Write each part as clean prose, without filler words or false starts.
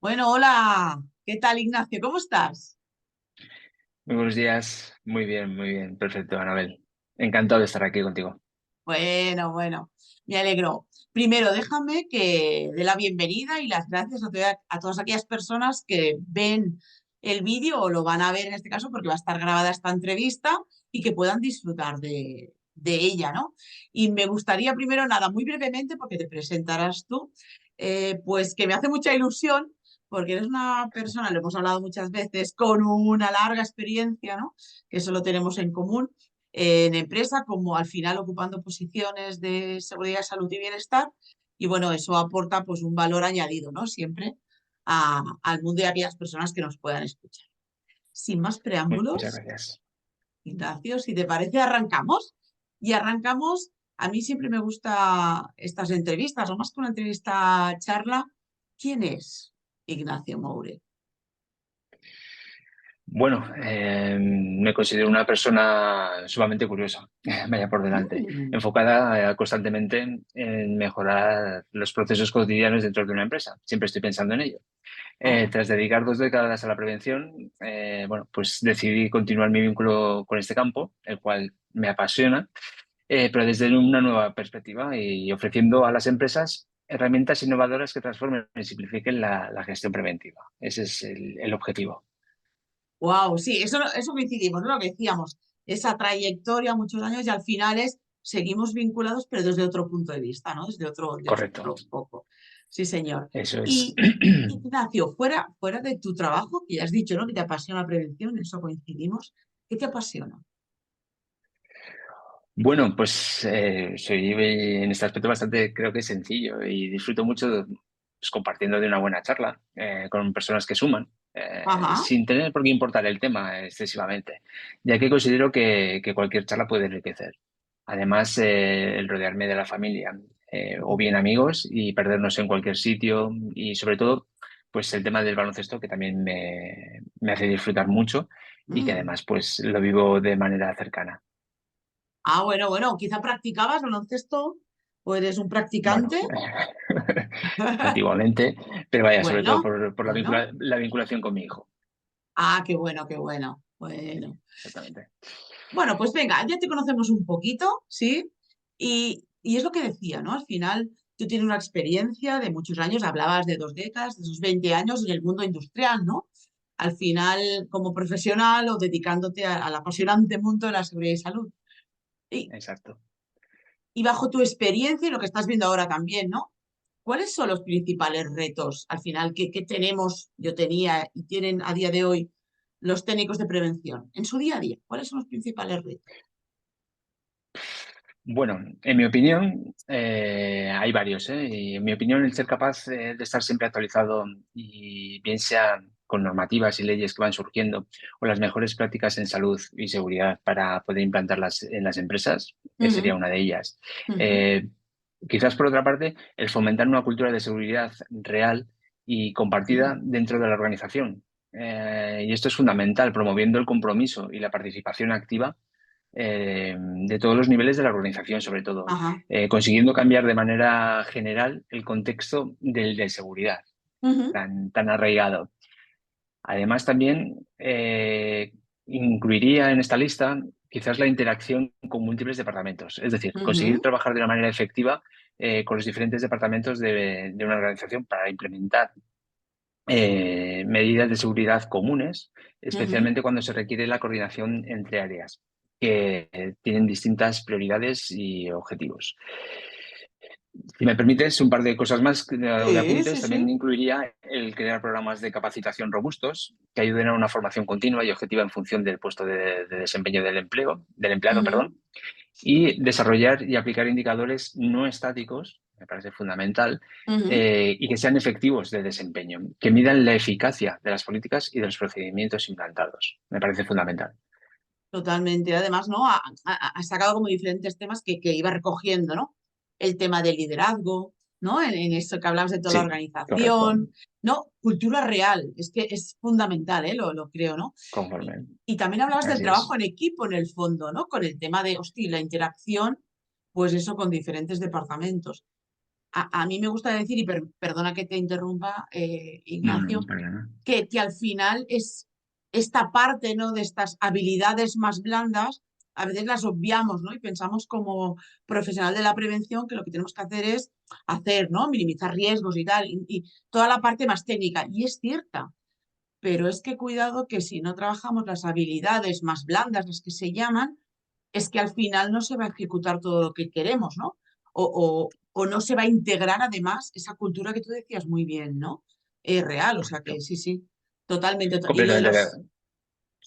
Bueno, hola, ¿qué tal, Ignacio? ¿Cómo estás? Muy buenos días, muy bien, perfecto, Anabel. Encantado de estar aquí contigo. Bueno, me alegro. Primero, déjame que dé la bienvenida y las gracias a todas aquellas personas que ven el vídeo o lo van a ver en este caso porque va a estar grabada esta entrevista y que puedan disfrutar de ella, ¿no? Y me gustaría primero, nada, muy brevemente, porque te presentarás tú, pues que me hace mucha ilusión porque eres una persona, lo hemos hablado muchas veces, con una larga experiencia, ¿no? Que eso lo tenemos en común en empresa, como al final ocupando posiciones de seguridad, salud y bienestar. Y bueno, eso aporta pues un valor añadido, ¿no? Siempre al mundo de aquellas personas que nos puedan escuchar. Sin más Muchas preámbulos, gracias. Ignacio, si te parece, arrancamos. Y arrancamos, a mí siempre me gusta estas entrevistas, o más que una entrevista charla, ¿quién es Ignacio Moure? Bueno, me considero una persona sumamente curiosa, vaya por delante, Mm. enfocada constantemente en mejorar los procesos cotidianos dentro de una empresa. Siempre estoy pensando en ello. Oh, Tras dedicar 2 décadas a la prevención, bueno, pues decidí continuar mi vínculo con este campo, el cual me apasiona, pero desde una nueva perspectiva y ofreciendo a las empresas herramientas innovadoras que transformen y simplifiquen la gestión preventiva. Ese es el objetivo. wow, sí, eso coincidimos, ¿no? Lo que decíamos, esa trayectoria, muchos años, y al final seguimos vinculados, pero desde otro punto de vista, ¿no? Desde Correcto, otro foco. Sí, señor. eso es. Y Ignacio, fuera de tu trabajo, que ya has dicho, ¿no? Que te apasiona la prevención, eso coincidimos, ¿qué te apasiona? Bueno, pues soy en este aspecto bastante, creo que sencillo y disfruto mucho pues, compartiendo de una buena charla con personas que suman, Ajá. sin tener por qué importar el tema excesivamente, ya que considero que cualquier charla puede enriquecer. Además, el rodearme de la familia o bien amigos y perdernos en cualquier sitio y sobre todo, pues el tema del baloncesto que también me hace disfrutar mucho y que Mm. además pues lo vivo de manera cercana. Ah, bueno, quizá practicabas baloncesto o eres un Bueno, practicante. antiguamente, pero vaya, sobre todo Bueno, por bueno. la vinculación con mi hijo. Ah, qué bueno, qué bueno. Sí, Bueno. exactamente. Bueno, pues venga, ya te conocemos un poquito, ¿sí? Y es lo que decía, ¿no? Al final tú tienes una experiencia de muchos años, hablabas de 2 décadas, de esos 20 años en el mundo industrial, ¿no? Al final, como profesional o dedicándote al apasionante mundo de la seguridad y salud. Y, Exacto. y bajo tu experiencia y lo que estás viendo ahora también, ¿no? ¿Cuáles son los principales retos al final que tenemos, yo tenía y tienen a día de hoy los técnicos de prevención en su día a día? ¿Cuáles son los principales retos? Bueno, en mi opinión, hay varios, ¿eh? Y en mi opinión, el ser capaz de estar siempre actualizado y bien sea con normativas y leyes que van surgiendo o las mejores prácticas en salud y seguridad para poder implantarlas en las empresas, sería Ujú, una de ellas. ujú. Eh, Quizás por otra parte, el fomentar una cultura de seguridad real y compartida Mm. dentro de la organización. Y esto es fundamental, promoviendo el compromiso y la participación activa de todos los niveles de la organización, sobre todo, Ajá. consiguiendo cambiar de manera general el contexto del de seguridad, Ujú, tan arraigado. Además, también incluiría en esta lista quizás la interacción con múltiples departamentos, es decir, conseguir ujú, trabajar de una manera efectiva con los diferentes departamentos de una organización para implementar medidas de seguridad comunes, ujú. especialmente cuando se requiere la coordinación entre áreas que tienen distintas prioridades y objetivos. Si me permites, un par de cosas más o de Sí, sí, apuntes, también sí. incluiría el crear programas de capacitación robustos que ayuden a una formación continua y objetiva en función del puesto de desempeño del empleado, Ujú, perdón, y desarrollar y aplicar indicadores no estáticos, me parece fundamental, ujú. y que sean efectivos de desempeño, que midan la eficacia de las políticas y de los procedimientos implantados. Me parece fundamental. Totalmente. Además, ¿no? Ha sacado como diferentes temas que iba recogiendo, ¿no? El tema del liderazgo, ¿no? En eso que hablabas de toda la Sí, correcto. organización, ¿no? Cultura real, es que es fundamental, ¿eh? Lo creo, ¿no? Y, Conforme. y también hablabas del Así trabajo es. en equipo en el fondo, ¿no? Con el tema de, hostia, la interacción, pues eso con diferentes departamentos. a mí me gusta decir, y perdona que te interrumpa, No, no, Ignacio, perdona. que al final es esta parte, ¿no? De estas habilidades más blandas, a veces las obviamos, ¿no? Y pensamos como profesional de la prevención que lo que tenemos que hacer es hacer, ¿no? Minimizar riesgos y tal, y toda la parte más técnica. Y es cierta, pero es que cuidado que si no trabajamos las habilidades más blandas, las que se llaman, es que al final no se va a ejecutar todo lo que queremos, ¿no? O no se va a integrar además esa cultura que tú decías muy bien, ¿no? Es real, o sea que Correcto. sí, sí, totalmente. Y lo de Completamente los,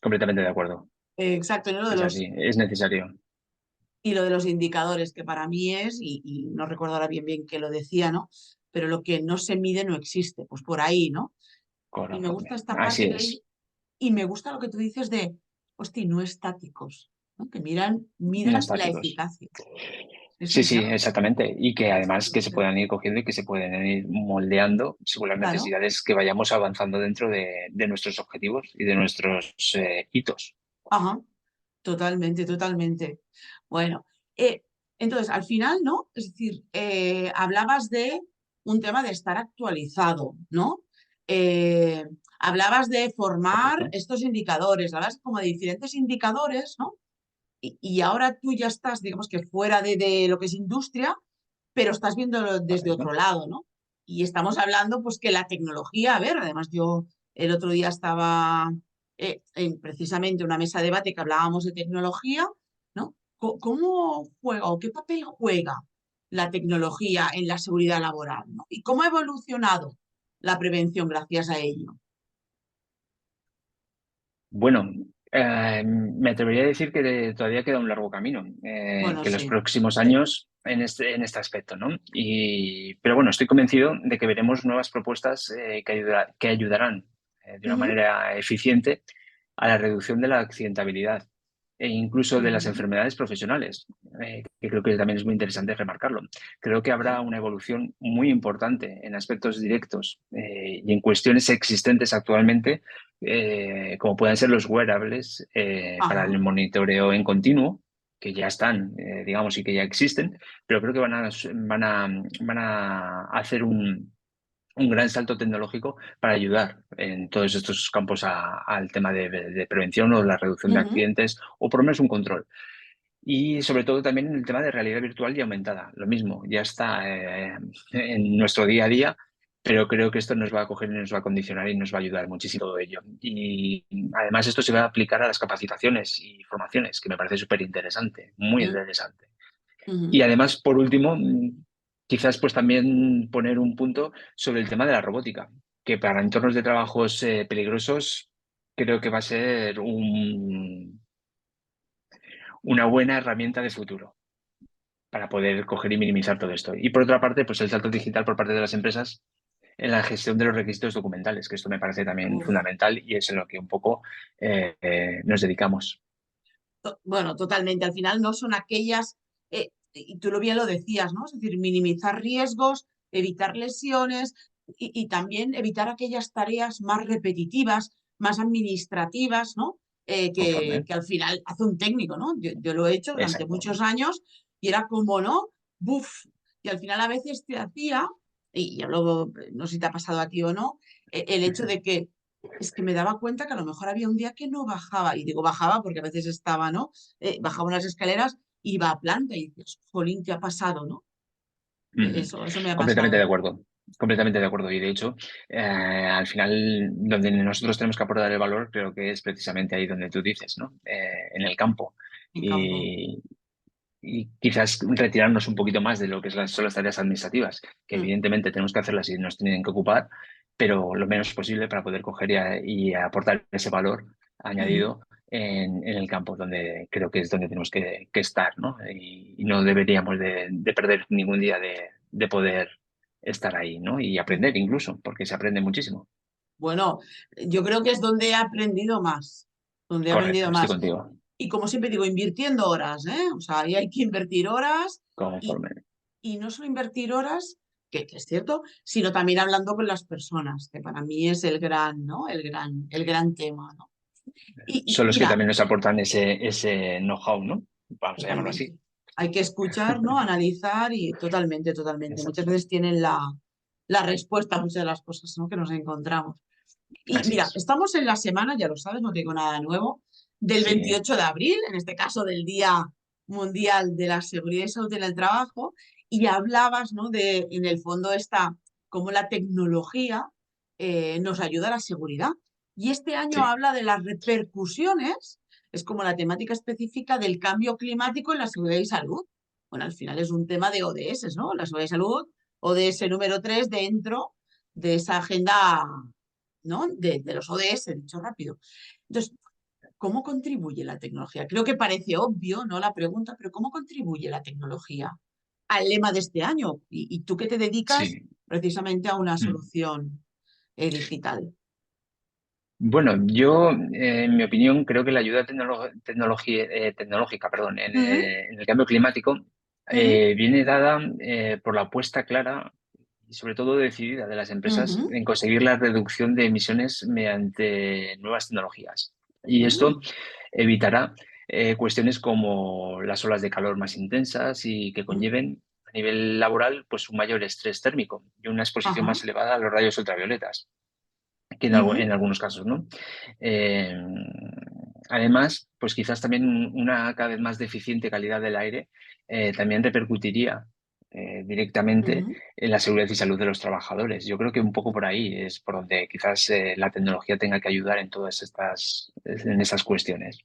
completamente de acuerdo. exacto, y lo de Es los, así, es necesario. y lo de los indicadores, que para mí es, y no recuerdo ahora bien bien qué lo decía, ¿no? Pero lo que no se mide no existe, pues por ahí, ¿no? Y me gusta Conforme. esta Así parte que es. leí. Y me gusta lo que tú dices de, hostia, no estáticos, ¿no? Que No midan la estáticos. eficacia. Sí, Sí, sí, sí, claro. exactamente. Y que además que se puedan ir cogiendo y que se pueden ir moldeando según las Claro. necesidades que vayamos avanzando dentro de nuestros objetivos y de nuestros hitos. Ajá. Totalmente, totalmente. Bueno, eh, entonces, al final, ¿no? Es decir, hablabas de un tema de estar actualizado, ¿no? Eh, hablabas de formar ¿Correcto? estos indicadores, hablabas como de diferentes indicadores, ¿no? Y ahora tú ya estás, digamos que fuera de lo que es industria, pero estás viéndolo desde Correcto. otro lado, ¿no? Y estamos hablando, pues, que la tecnología, a ver, además yo el otro día estaba en precisamente una mesa de debate que hablábamos de tecnología, ¿no? ¿Cómo juega o qué papel juega la tecnología en la seguridad laboral, ¿no? ¿Y cómo ha evolucionado la prevención gracias a ello? Bueno, me atrevería a decir que todavía queda un largo camino, Bueno, que los sí. próximos años en este aspecto, ¿no? Pero bueno, estoy convencido de que veremos nuevas propuestas que ayudarán de una Ujú, manera eficiente a la reducción de la accidentabilidad e incluso de las ujú, enfermedades profesionales, que creo que también es muy interesante remarcarlo. Creo que habrá sí. una evolución muy importante en aspectos directos y en cuestiones existentes actualmente como pueden ser los wearables para Ajá. el monitoreo en continuo, que ya están, digamos, y que ya existen, pero creo que van a hacer un gran salto tecnológico para ayudar en todos estos campos al tema de prevención o la reducción de Ujú, accidentes o por lo menos un control. Y sobre todo también en el tema de realidad virtual y aumentada. Lo mismo, ya está en nuestro día a día, pero creo que esto nos va a coger y nos va a condicionar y nos va a ayudar muchísimo todo ello. Y además esto se va a aplicar a las capacitaciones y formaciones, que me parece súper interesante, muy ujú, interesante. Y ujú. además, por último, quizás pues también poner un punto sobre el tema de la robótica, que para entornos de trabajos peligrosos creo que va a ser una buena herramienta de futuro para poder coger y minimizar todo esto. Y por otra parte, pues el salto digital por parte de las empresas en la gestión de los requisitos documentales, que esto me parece también Uf. fundamental y es en lo que un poco nos dedicamos. Bueno, totalmente. Al final no son aquellas, y tú lo bien lo decías, ¿no? Es decir, minimizar riesgos, evitar lesiones y también evitar aquellas tareas más repetitivas, más administrativas, ¿no? Conforme. Que al final hace un técnico, ¿no? Yo lo he hecho durante Exacto. muchos años y era como, ¿no? Buf. Y al final a veces te hacía, y ya luego, no sé si te ha pasado a ti o no, el hecho de que es que me daba cuenta que a lo mejor había un día que no bajaba, y digo bajaba porque a veces estaba, ¿no? Bajaba unas escaleras, iba a planta y dices, jolín, ¿qué ha pasado, no? Ujú. Eso me ha Completamente de pasado. acuerdo. Completamente de acuerdo. Y de hecho, al final, donde nosotros tenemos que aportar el valor, creo que es precisamente ahí donde tú dices, ¿no? En el campo. En campo. Y, y quizás retirarnos un poquito más de lo que son las tareas administrativas, que Mm, evidentemente tenemos que hacerlas y nos tienen que ocupar, pero lo menos posible para poder coger y aportar ese valor ujú. añadido en el campo, donde creo que es donde tenemos que estar, ¿no? Y no deberíamos de perder ningún día de poder estar ahí, ¿no? Y aprender incluso, porque se aprende muchísimo. Bueno, yo creo que es donde he aprendido más, donde he Correcto, aprendido estoy más. contigo. Y como siempre digo, invirtiendo horas, ¿eh? O sea, ahí hay que invertir horas y, Conforme. y no solo invertir horas, que es cierto, sino también hablando con las personas, que para mí es el gran, ¿no? El gran tema, ¿no? Y Son los que mira, también nos aportan ese know-how, ¿no? Vamos a llamarlo así. totalmente. hay que escuchar, ¿no? Analizar y totalmente, totalmente. Muchas Exacto. veces tienen la respuesta a muchas de las cosas, ¿no? que nos encontramos. Y Así mira, es. estamos en la semana, ya lo sabes, no tengo nada nuevo, del Sí, 28 de abril, en este caso del Día Mundial de la Seguridad y Salud en el Trabajo, y hablabas, ¿no? de, en el fondo, cómo la tecnología nos ayuda a la seguridad. Y este año sí, habla de las repercusiones, es como la temática específica del cambio climático en la seguridad y salud. Bueno, al final es un tema de ODS, ¿no? La seguridad y salud, ODS número 3 dentro de esa agenda, ¿no? de los ODS, dicho rápido. Entonces, ¿cómo contribuye la tecnología? Creo que parece obvio, ¿no? La pregunta, pero ¿cómo contribuye la tecnología al lema de este año? Y tú que te dedicas sí. precisamente a una Mm. solución digital. Bueno, yo, en mi opinión, creo que la ayuda tecnológica, perdón, Ujú, en el cambio climático ujú, viene dada por la apuesta clara y sobre todo decidida de las empresas ujú, en conseguir la reducción de emisiones mediante nuevas tecnologías. Y esto mm, evitará cuestiones como las olas de calor más intensas y que mm. conlleven a nivel laboral pues un mayor estrés térmico y una exposición Ajá. más elevada a los rayos ultravioletas que Ujú, en algunos casos, ¿no? Eh, Además, pues quizás también una cada vez más deficiente calidad del aire también repercutiría directamente ujú. en la seguridad y salud de los trabajadores. Yo creo que un poco por ahí es por donde quizás la tecnología tenga que ayudar en todas en esas cuestiones.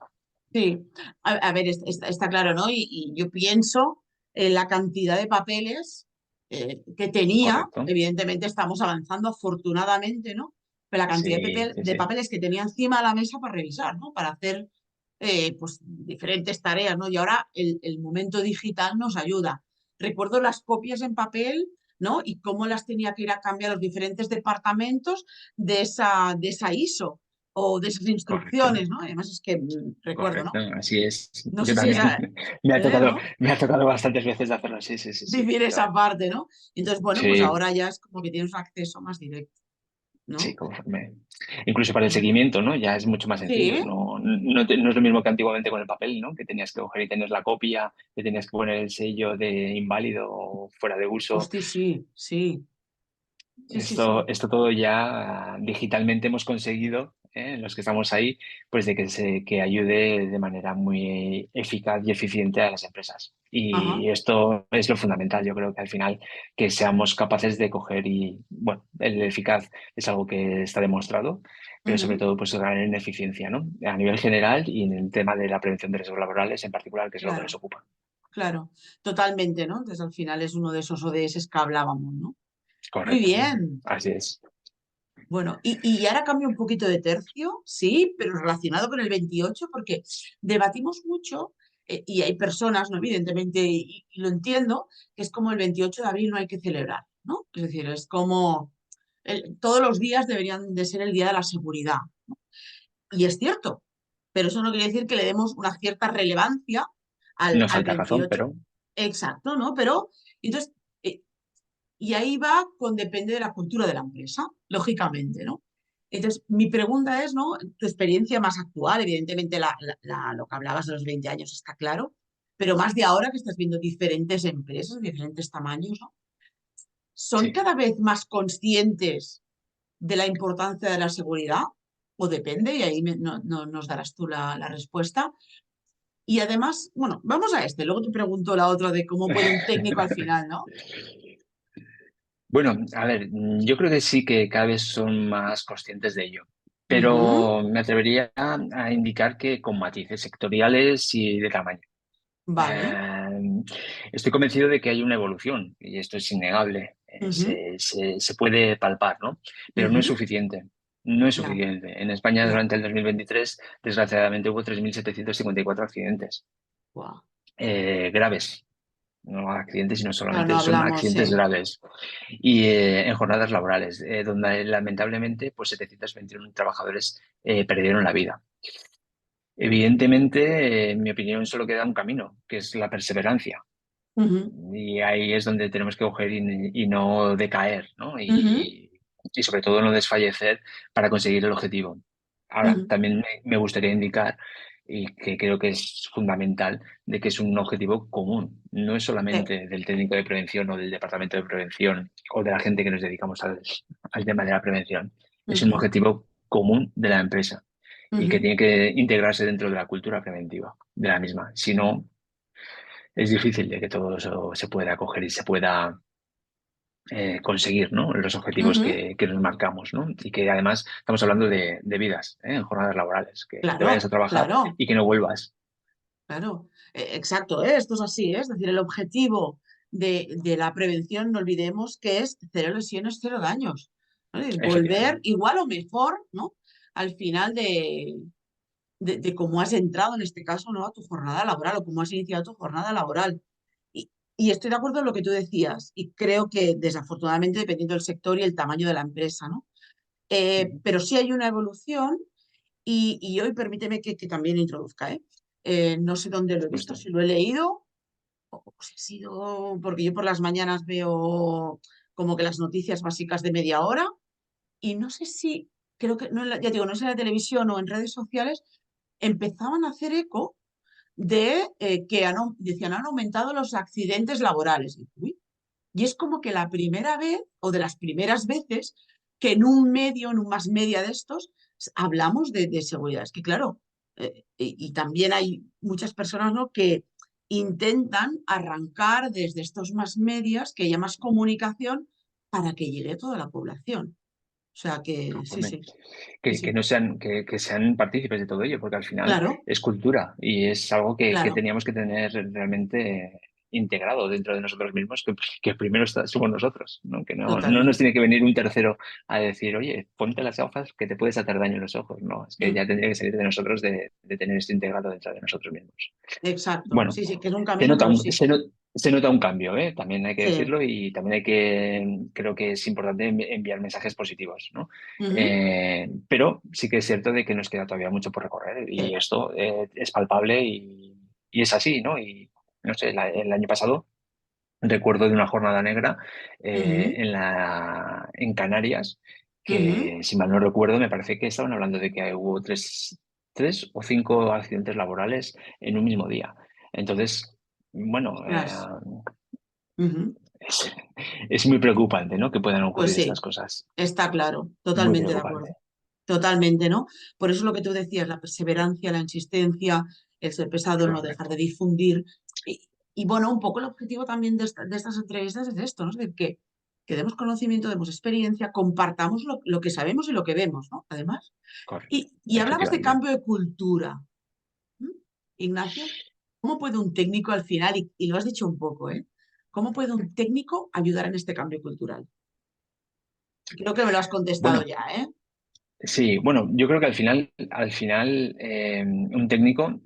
Sí, a ver, está claro, ¿no? Y yo pienso en la cantidad de papeles que tenía, Correcto. evidentemente estamos avanzando afortunadamente, ¿no? Pero la cantidad Sí, sí, de sí. papeles que tenía encima de la mesa para revisar, ¿no? Para hacer pues diferentes tareas, ¿no? Y ahora el momento digital nos ayuda. Recuerdo las copias en papel, ¿no? Y cómo las tenía que ir a cambiar los diferentes departamentos de esa ISO o de esas Correcto. instrucciones, ¿no? Además es que recuerdo, Correcto. ¿no? Así es. No Yo sé si también esa, ¿no? me ha tocado bastantes veces de hacerlo. Sí, sí, sí, sí, Vivir esa efectivamente. parte, ¿no? Entonces, bueno, pues Sí, ahora ya es como que tienes un acceso más directo, sí, ¿no? conforme. Incluso para el Ujú. seguimiento, ¿no? Ya es mucho más sencillo. Sí, No es lo mismo que antiguamente con el papel, ¿no? Que tenías que coger y tener la copia, que tenías que poner el sello de inválido o fuera de uso. hostia, sí, sí, sí, sí, sí. Esto todo ya digitalmente hemos conseguido, los que estamos ahí, pues de que ayude de manera muy eficaz y eficiente a las empresas. Ajá. Y esto es lo fundamental. Yo creo que al final que seamos capaces de coger y, bueno, el eficaz es algo que está demostrado, pero sobre Ujú. todo pues ganar en eficiencia, ¿no? A nivel general y en el tema de la prevención de riesgos laborales en particular, que es lo que nos Claro, ocupa. claro, totalmente, ¿no? Entonces al final es uno de esos ODS que hablábamos, ¿no? Muy Correcto. bien. Así es. Bueno, y ahora cambio un poquito de tercio, sí, pero relacionado con el 28, porque debatimos mucho y hay personas, ¿no? Evidentemente, y lo entiendo, que es como el 28 de abril no hay que celebrar, ¿no? Es decir, es como todos los días deberían de ser el día de la seguridad. Y es cierto, pero eso no quiere decir que le demos una cierta relevancia No al falta razón, 28. pero Exacto, ¿no? Pero, entonces, y ahí va con depende de la cultura de la empresa, lógicamente, ¿no? Entonces, mi pregunta es, ¿no? Tu experiencia más actual, evidentemente lo que hablabas de los 20 años está claro, pero más de ahora que estás viendo diferentes empresas, diferentes tamaños, ¿no? ¿Son sí. cada vez más conscientes de la importancia de la seguridad? O depende, y ahí nos darás tú la respuesta. Y además, bueno, vamos a luego te pregunto la otra de cómo puede un técnico al final, ¿no? Bueno, a ver, yo creo que sí que cada vez son más conscientes de ello, Ujú, pero me atrevería a indicar que con matices sectoriales y de tamaño. vale. Eh, Estoy convencido de que hay una evolución y esto es innegable, Ujú, se puede palpar, ¿no? Pero no es ujú, suficiente. No es ya. suficiente. En España Ya, durante el 2023, desgraciadamente, hubo 3.754 accidentes guau. graves. No accidentes, sino Claro, no solamente son hablamos, accidentes sí. graves. Y en jornadas laborales, donde lamentablemente pues 721 trabajadores perdieron la vida. Evidentemente, en mi opinión, solo queda un camino, que es la perseverancia. Ujú, Y ahí es donde tenemos que coger y no decaer, ¿no? ujú, Y sobre todo no desfallecer para conseguir el objetivo. Ahora, ujú, también me gustaría indicar y que creo que es fundamental de que es un objetivo común. No es Sí. solamente del técnico de prevención o del departamento de prevención o de la gente que nos dedicamos al tema de la prevención. Es un Ujú, objetivo común de la empresa y que ujú. tiene que integrarse dentro de la cultura preventiva de la misma. Si no, es difícil de que todo eso se pueda acoger y se pueda conseguir, ¿no? Los objetivos Ujú. que nos marcamos, ¿no? Y que además estamos hablando de vidas, en jornadas laborales, que te vayas a Claro, trabajar claro, y que no vuelvas. claro. Exacto, ¿eh? Esto es así, ¿eh? Es decir, el objetivo de la prevención, no olvidemos que es cero lesiones, cero daños. ¿No? Es volver Efectivamente, igual o mejor, ¿no? Al final de cómo has entrado en este caso, ¿no? A tu jornada laboral o cómo has iniciado tu jornada laboral. Y estoy de acuerdo en lo que tú decías y creo que desafortunadamente dependiendo del sector y el tamaño de la empresa, ¿no? ujú, Pero sí hay una evolución y hoy permíteme que también introduzca, ¿eh? No sé dónde lo he visto, justo. si lo he leído o si ha sido, porque yo por las mañanas veo como que las noticias básicas de media hora y no sé si, creo que, no, ya digo, no sé en la televisión o en redes sociales, empezaban a hacer eco de que decían, han aumentado los accidentes laborales. Y, uy, y es como que la primera vez, o de las primeras veces, que en un medio, en un más media de estos, hablamos de seguridad. Es que, claro, y también hay muchas personas, ¿no?, que intentan arrancar desde estos más medias, que haya más comunicación, para que llegue a toda la población. O sea que sí, Conforme. sí, sí, Que sí. no sean, que sean partícipes de todo ello, porque al final Claro, es cultura y es algo que claro, teníamos que tener realmente integrado dentro de nosotros mismos, que primero somos nosotros, ¿no? Que no nos totalmente. tiene que venir un tercero a decir, oye, ponte las gafas que te puedes hacer daño en los ojos. No, es que Mm, ya tendría que salir de nosotros de tener esto integrado dentro de nosotros mismos. exacto. Bueno, Sí, sí, que es un se camino, nota pero un, sí. se nota un cambio, ¿eh? También hay que Sí. decirlo y también hay que, creo que es importante enviar mensajes positivos, ¿no? Ujú, Pero sí que es cierto de que nos queda todavía mucho por recorrer y sí. esto es palpable y es así, ¿no? Y no sé, el año pasado recuerdo de una jornada negra Ujú, en Canarias, ujú. que si mal no recuerdo, me parece que estaban hablando de que hubo tres o cinco accidentes laborales en un mismo día. Entonces, bueno, Ostras. Ujú. es, es muy preocupante, ¿no? Que puedan Pues ocurrir estas sí, cosas. está claro, Muy totalmente de acuerdo. preocupante. Totalmente, ¿no? Por eso lo que tú decías, la perseverancia, la insistencia, el ser pesado, el no dejar de Correcto. difundir. Y bueno, un poco el objetivo también de estas entrevistas es esto, ¿no? Es decir, que demos conocimiento, demos experiencia, compartamos lo que sabemos y lo que vemos, ¿no? Además. Correcto. Y hablabas de Efectivamente. cambio de cultura. ¿Mm? Ignacio, ¿cómo puede un técnico al final, y lo has dicho un poco, ¿eh? ¿Cómo puede un técnico ayudar en este cambio cultural? Creo que me lo has contestado Bueno, ya, ¿eh? sí, bueno, yo creo que al final, un técnico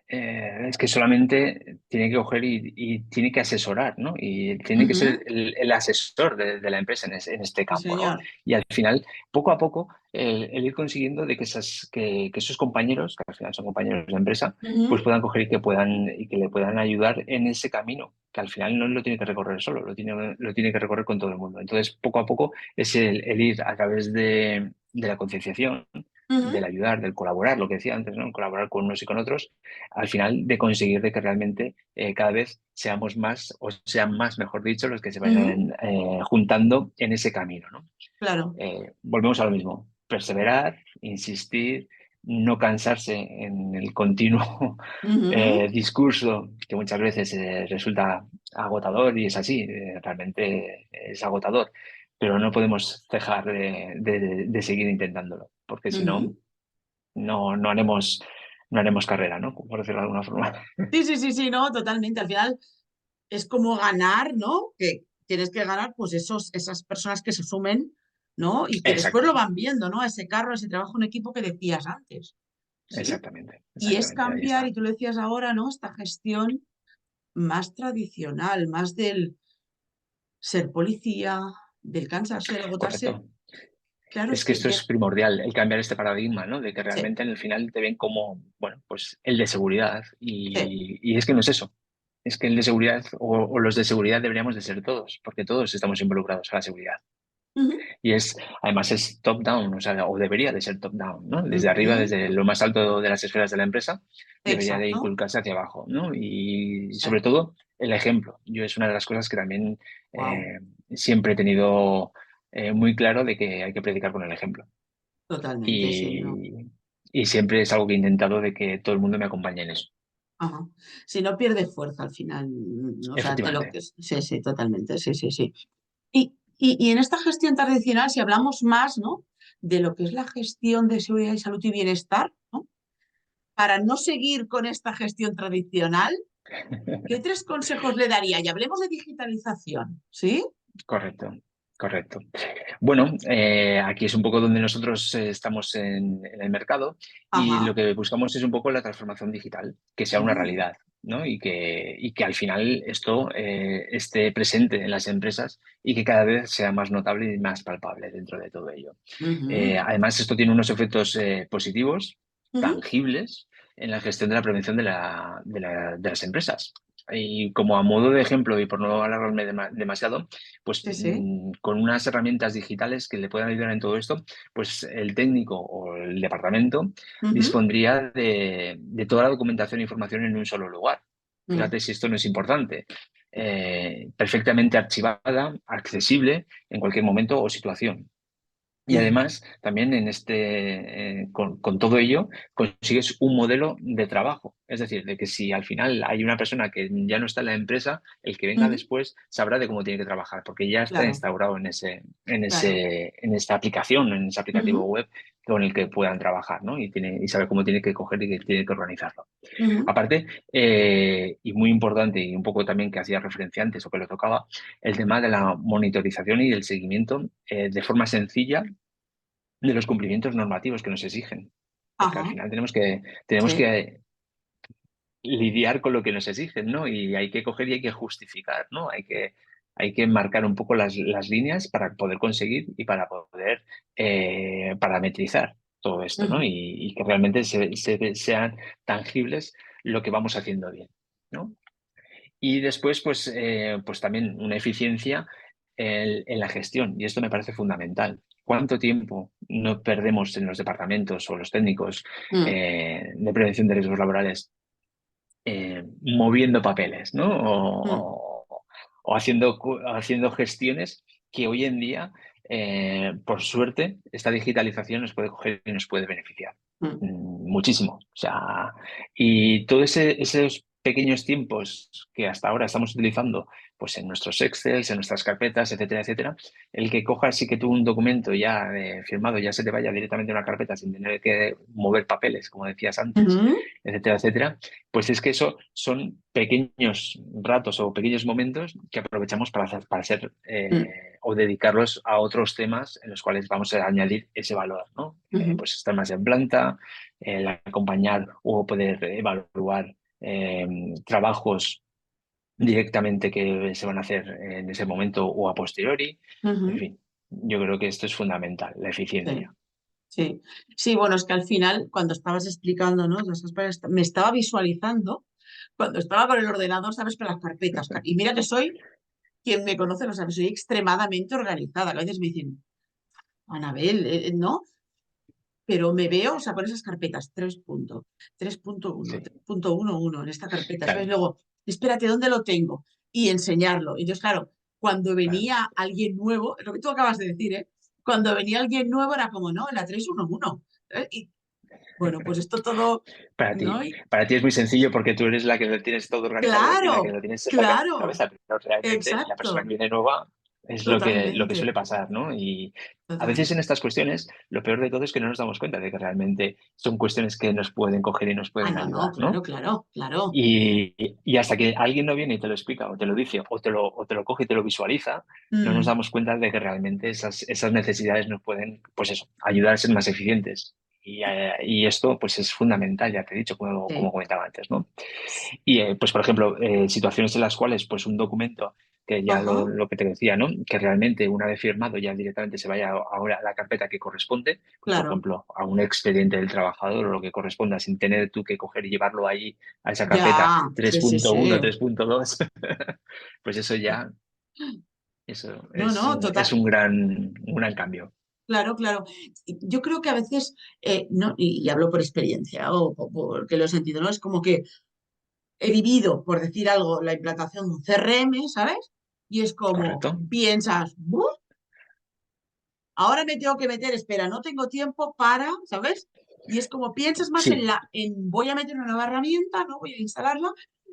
es que solamente tiene que coger y tiene que asesorar, ¿no? Y tiene que ser Ujú, el asesor de la empresa en este sí, campo, ¿no? señor. Y al final, poco a poco, el ir consiguiendo de que esos compañeros, que al final son compañeros de empresa, pues Ujú, puedan coger y que le puedan ayudar en ese camino, que al final no lo tiene que recorrer solo, lo tiene que recorrer con todo el mundo. Entonces, poco a poco es el ir a través de la concienciación, del ujú, ayudar, del colaborar, lo que decía antes, ¿no? Colaborar con unos y con otros al final de conseguir de que realmente cada vez seamos más, o sean más, mejor dicho, los que se ujú, vayan juntando en ese camino, ¿no? claro. Volvemos a lo mismo, perseverar, insistir, no cansarse en el continuo Ujú, discurso que muchas veces resulta agotador y es así, realmente es agotador, pero no podemos dejar de seguir intentándolo, porque si no, ujú. no haremos carrera, ¿no? Por decirlo de alguna forma. Sí, sí, sí, sí, no, totalmente. Al final es como ganar, ¿no? Que tienes que ganar, pues esas personas que se sumen, ¿no? Y que después lo Exacto, van viendo, ¿no? Ese carro, ese trabajo en equipo que decías antes. ¿Sí? exactamente, Y es exactamente, ahí cambiar, está. y tú lo decías ahora, ¿no? Esta gestión más tradicional, más del ser policía, del cansarse, del agotarse. Correcto. Claro, es Es que que esto es primordial, el cambiar este paradigma, ¿no? De que sí, realmente en el final te ven como, bueno, pues el de seguridad. sí, Y es que no es eso. Es que el de seguridad o los de seguridad deberíamos de ser todos, porque todos estamos involucrados a la seguridad. Ujú. Además es top-down, o sea, o debería de ser top-down, ¿no? Desde arriba, Ujú. desde lo más alto de las esferas de la empresa, debería de Exacto. inculcarse hacia abajo, ¿no? Y sobre Exacto. todo el ejemplo. Yo es una de las cosas que también Wow. siempre he tenido muy claro de que hay que predicar con el ejemplo. Totalmente, sí, ¿no? Y, y siempre es algo que he intentado de que todo el mundo me acompañe en eso. Ajá. Si no pierde fuerza al final, o sea, de lo que Efectivamente. es. Sí, sí, totalmente, sí, sí, sí. Y en esta gestión tradicional, si hablamos más, ¿no? De lo que es la gestión de seguridad y salud y bienestar, ¿no? Para no seguir con esta gestión tradicional, ¿qué tres consejos le daría? Y hablemos de digitalización, ¿sí? Correcto, correcto. Bueno, aquí es un poco donde nosotros estamos en el mercado y lo Ajá. que buscamos es un poco la transformación digital, que sea una Mm, realidad, ¿no? Y que al final esto esté presente en las empresas y que cada vez sea más notable y más palpable dentro de todo ello. ujú, Además, esto tiene unos efectos positivos, ujú. tangibles, en la gestión de la prevención de las empresas. Y como a modo de ejemplo, y por no alargarme demasiado, pues Sí, sí. con unas herramientas digitales que le puedan ayudar en todo esto, pues el técnico o el departamento Ujú, dispondría de toda la documentación e información en un solo lugar. mm, Fíjate si esto no es importante. Perfectamente archivada, accesible en cualquier momento o situación. Y mm, además, también con todo ello, consigues un modelo de trabajo. Es decir, de que si al final hay una persona que ya no está en la empresa, el que venga ujú. después sabrá de cómo tiene que trabajar, porque ya está Claro, instaurado claro. en esta aplicación, en ese aplicativo Ujú, web con el que puedan trabajar, ¿no? Y sabe cómo tiene que coger y que tiene que organizarlo. ujú, Aparte, y muy importante, y un poco también que hacía referencia antes o que lo tocaba, el tema de la monitorización y el seguimiento de forma sencilla de los cumplimientos normativos que nos exigen, porque al ajá. final tenemos Sí. que lidiar con lo que nos exigen, ¿no? Y hay que coger y hay que justificar, ¿no? Hay que marcar un poco las líneas para poder conseguir y para poder parametrizar todo esto, ¿no? Ujú, Y que realmente sean tangibles lo que vamos haciendo bien, ¿no? Y después, pues también una eficiencia en la gestión, y esto me parece fundamental. ¿Cuánto tiempo no perdemos en los departamentos o los técnicos mm, de prevención de riesgos laborales moviendo papeles, ¿no? mm, O haciendo gestiones que hoy en día, por suerte, esta digitalización nos puede coger y nos puede beneficiar mm, muchísimo. O sea, y todos esos pequeños tiempos que hasta ahora estamos utilizando, pues en nuestros Excel, en nuestras carpetas, etcétera, etcétera, el que cojas y que tú un documento ya firmado ya se te vaya directamente a una carpeta sin tener que mover papeles, como decías antes, ujú, etcétera, etcétera, pues es que eso son pequeños ratos o pequeños momentos que aprovechamos para hacer mm, o dedicarlos a otros temas en los cuales vamos a añadir ese valor, ¿no? ujú, Pues estar más en planta, el acompañar o poder evaluar trabajos directamente que se van a hacer en ese momento o a posteriori. En ujú. fin, yo creo que esto es fundamental, la Sí. eficiencia. Sí, sí, bueno, es que al final, cuando estabas explicando, ¿no? Me estaba visualizando cuando estaba con el ordenador, ¿sabes? Con las carpetas. Y mira que soy, quien me conoce lo sabe, soy extremadamente organizada. Que a veces me dicen, Anabel, ¿no? Pero me veo, o sea, con esas carpetas, 3.1, Sí, 3.11 en esta carpeta, ¿sabes? claro, Luego, espérate, ¿dónde lo tengo? Y enseñarlo. Entonces, claro, cuando claro. venía alguien nuevo, es lo que tú acabas de decir, ¿eh? Cuando venía alguien nuevo era como, no, la 3.1.1. Y bueno, pues esto todo, Para ti, ¿no? para ti es muy sencillo porque tú eres la que lo tienes todo organizado y la que Claro, lo tienes en la claro, cabeza, pero realmente la persona que exacto, viene nueva es lo que totalmente, suele pasar, ¿no? Y a veces en totalmente. estas cuestiones, lo peor de todo es que no nos damos cuenta de que realmente son cuestiones que nos pueden coger y nos Ah, pueden no, no, ayudar, claro, ¿no? claro, claro. Y hasta que alguien no viene y te lo explica o te lo dice o te lo coge y te lo visualiza, no nos Mm, damos cuenta de que realmente esas necesidades nos pueden, pues eso, ayudar a ser más eficientes. Y esto pues es fundamental, ya te he dicho, como sí, comentaba antes, ¿no? Y pues por ejemplo, situaciones en las cuales pues un documento que ya ajá, lo que te decía, ¿no? Que realmente una vez firmado ya directamente se vaya ahora a la carpeta que corresponde, pues por claro. ejemplo, a un expediente del trabajador o lo que corresponda, sin tener tú que coger y llevarlo ahí a esa carpeta Ya, sí, sí, 3.1, sí. 3.2, pues eso ya, Eso No, no, es total. un gran cambio. Claro, claro. Yo creo que a veces, no, y hablo por experiencia o porque lo he sentido, ¿no? Es como que he vivido, por decir algo, la implantación de un CRM, ¿sabes? Y es como ¿Correcto? piensas, "Buh, ahora me tengo que meter, espera, no tengo tiempo para, ¿sabes? Y es como piensas más Sí, en voy a meter una nueva herramienta, ¿no? Voy a instalarla,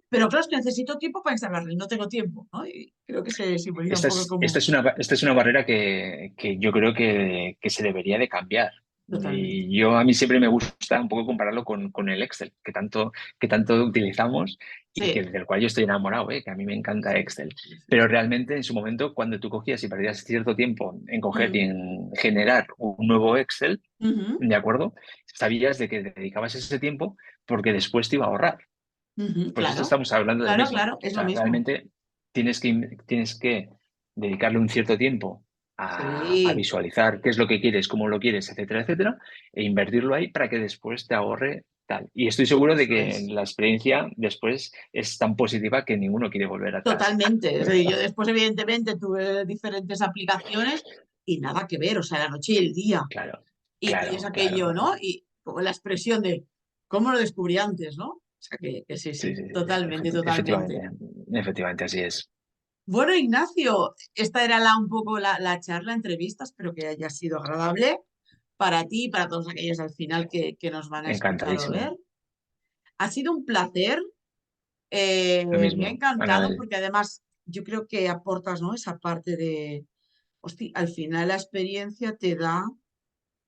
pero claro, es que necesito tiempo para instalarla y no tengo tiempo, ¿no? Y creo que se simboliza un poco como esta es una barrera que yo creo que se debería de cambiar. totalmente. Y yo a mí siempre me gusta un poco compararlo con el Excel, que tanto utilizamos y Sí, del cual yo estoy enamorado, que a mí me encanta sí, Excel. sí, sí, Pero sí. realmente en su momento, cuando tú cogías y perdías cierto tiempo en coger y Mm, en generar un nuevo Excel, ujú, ¿de acuerdo? Sabías de que dedicabas ese tiempo porque después te iba a ahorrar. ujú, Pues esto claro, estamos hablando de lo claro, mismo. claro, O es lo sea, mismo. realmente tienes que dedicarle un cierto tiempo a Sí, visualizar qué es lo que quieres, cómo lo quieres, etcétera, etcétera, e invertirlo ahí para que después te ahorre tal. Y estoy seguro de eso que es. la experiencia después es tan positiva que ninguno quiere volver atrás. Totalmente. Es decir, yo después, evidentemente, tuve diferentes aplicaciones y nada que ver, o sea, la noche y el día. Claro, Y es claro, claro. aquello, ¿no? Y como la expresión de cómo lo descubrí antes, ¿no? O sea, que sí, Sí, sí, sí, sí, sí. totalmente, totalmente. Efectivamente, efectivamente, así es. Bueno, Ignacio, esta era un poco la charla, entrevista, espero que haya sido agradable para ti y para todos aquellos al final que nos van a escuchar o ver. Encantadísimo. Ha sido un placer. Lo Me ha mismo, encantado Anabel. porque además yo creo que aportas, ¿no? Esa parte de, hostia, al final la experiencia te da,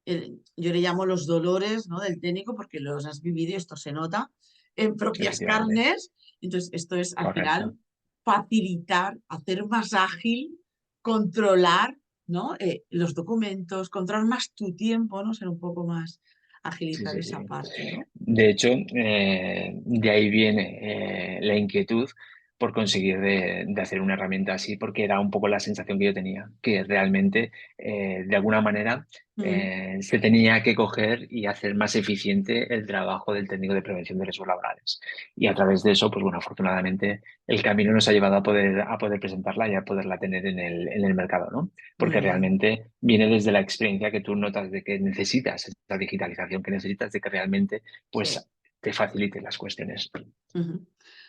yo le llamo los dolores, ¿no? Del técnico porque los has vivido y esto se nota en propias Efectivamente. carnes. Entonces, esto es al final Correcto. facilitar, hacer más ágil, controlar, ¿no? Los documentos, controlar más tu tiempo, ¿no? Ser un poco más, Sí, agilizar sí, esa sí. parte, ¿no? De hecho, de ahí viene la inquietud por conseguir de hacer una herramienta así, porque era un poco la sensación que yo tenía, que realmente, de alguna manera, Mm, se tenía que coger y hacer más eficiente el trabajo del técnico de prevención de riesgos laborales. Y a través de eso, pues bueno, afortunadamente, el camino nos ha llevado a poder presentarla y a poderla tener en el mercado, ¿no? muy Porque bien. realmente viene desde la experiencia que tú notas de que necesitas esta digitalización, que necesitas de que realmente Sí. pues te facilite las cuestiones. Ujú.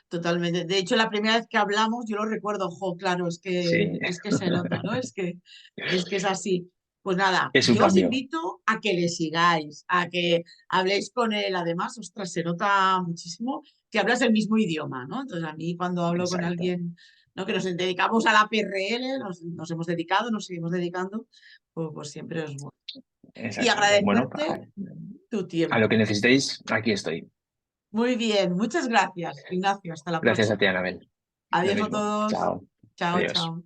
Totalmente. De hecho, la primera vez que hablamos, yo lo recuerdo, jo, claro, Sí, es que se nota, ¿no? Es que es así. Pues nada, es un yo os cambio. invito a que le sigáis, a que habléis con él. Además, ostras, se nota muchísimo que hablas el mismo idioma, ¿no? Entonces, a mí cuando hablo con Exacto. alguien, ¿no? Que nos dedicamos a la PRL, nos hemos dedicado, nos seguimos dedicando, pues siempre es bueno. Y Exactamente. Bueno, agradecerte tu a lo tiempo. que necesitéis, aquí estoy. Muy bien, muchas gracias, Ignacio. Hasta la Gracias a ti, próxima. Anabel. Lo Adiós a mismo. todos. Chao. Chao, Adiós. chao.